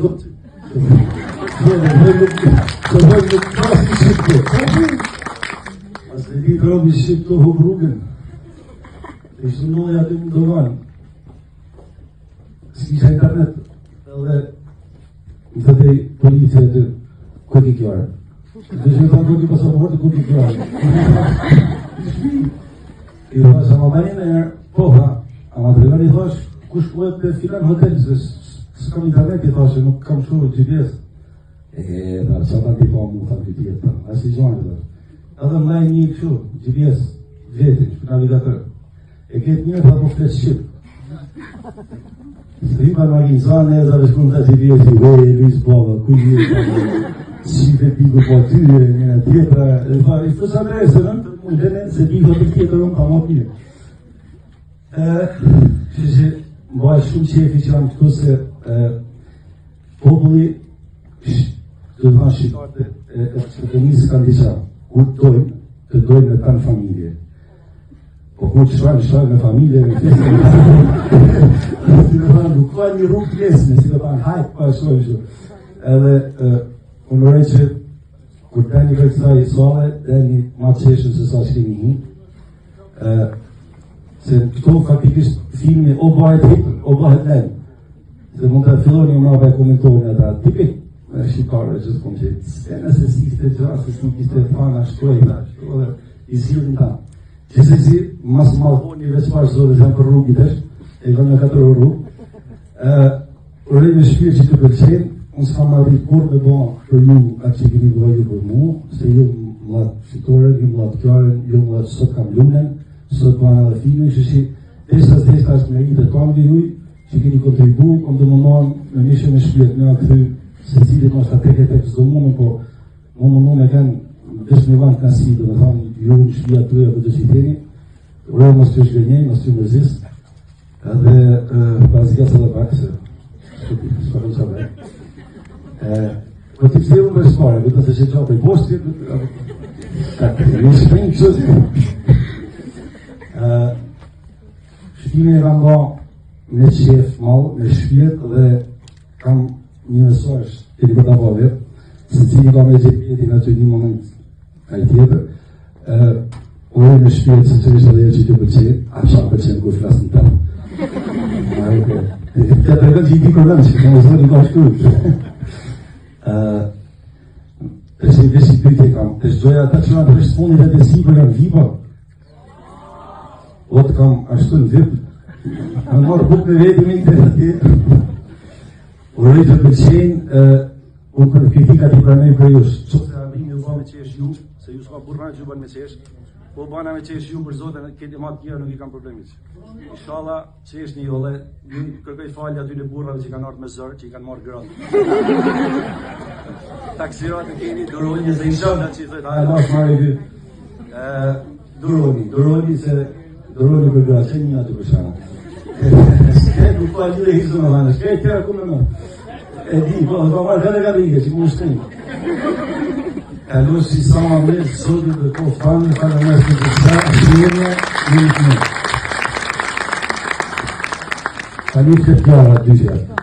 do të bëjmë në krasi Shqipë. As e di krobi Shqipë të hub rrugën. Ishtë nëllë aty në dovanë. S'kisha internet. Edhe më të tej policia të këtë i kjare. Dhe që në thamë këtë i pasaportë këtë i kjare. I thash, ama banin e poha, ama të revani thash, kush po e të filan hotel, se s'kam internet, i thash, nuk kam shurë GPS. Dhe që ata t'i pa mu, thamë këtë jetë, ashtë i gjojnë, dhe. Edhe më lajnë një këshu, GPS, vetin, shku navigator. E këtë një tha po fletë Shqipë. Së hi pa magin zane, e zave shku në ta GPS-i, Luis Bova, ku jetë, Shqipe piku po atyre, një tjetra, e fa, i fësa me se në, se piku të tjetër unë ka ma pire. Që më bëjë shumë qefi që janë këtu se populli, të të dhanë shqiparte, që të njësë kanë diqa, kur të dojnë me kanë familje. Po kur të shfajnë me familje, me fjesë, si të dhanë, nuk ka një rrugë pjesme, si të dhanë, hajtë pa e shojnë shumë. Edhe, unë mërëj që kur deni për kësaj sale, deni ma qeshën se sa shkemi hi. Se këto faktikisht filmi o bëhet hitër, o bëhet len. Se mund të filloni u nabë e komentojnë ata, tipik shqiptarëve që s'kom që stene se si ishte gjasë, se nuk ishte fana shkrojta, dhe i zhjurën ta. Që se si, mas malhoni veçpar zore zemë për rrugit është, e kanë në 4 rrugë. Urej me shpirë që të përqenë, unë s'kam arrit kur me ba për ju atë që keni bëjë për mu, se ju mlatë fitore, ju mlatë kjaren, ju mlatë sot kam lunen, sot bana dhe filmin, që që destas është me rritë e kam dhe juj, që keni kontribu, kom të më manë me mishë me shpijet, me a këthy se cilit ma shta tek e tek s'do mune, po më mundu me kënë desh me vanë kënësi, dhe me thamë ju në shpija të uja për të qiteni, urojë mos të shgënjej, mos të mërzis, edhe pas gjasa dhe pak, se s'përën qa me. Po t'i pëse unë për shpare, vëtë se që qatë i poshtë, një shpring qësë. Shpime e kam ba me qef malë, me shpjet, dhe kam një mësojsh të një përta ba vetë, se cili ka me gjepjetin aty një moment ka i tjetër, ore me shpjet se që ishte dhe e që të përqet, a shak përqet kur flasë në tërë. Të të përgët që i di kërën, që të më zërë i ka shkurë. Të që i vesh i pyte kam, të shdoja ata që janë të respondi dhe të si për janë vipa, o të kam ashtu në vip, në marë buk me veti me i të tjetë. Uroj të përqenë, unë për kritikat i pranoj për jush, që se abrim ju ba me qesh ju, se ju s'ka burran që ju ban me qesh, po bana me qesh ju për zotën, këtë ma të tjera nuk i kam problemit. Inshallah, qesh një jolle, ju kërkoj falja aty në burrave që i kanë ardhë me zërë, që i kanë marrë gratë. Taksirat e keni, duroni, se inshallah që i thëtë, a e lash marrë i vy. Duroni, se duroni për gratë, që një aty për shana. Shkret, nuk pa një dhe hizu në hanë, shkret tjera ku me më. E di, po, ka marrë këtë ka dhike, që ku më shkrim. E lu si sa ma mërë, sotit dhe ko fanë, fanë në mështë të sa, shkirënja, një në të më. Ka një këtë kjara, dy fjallë.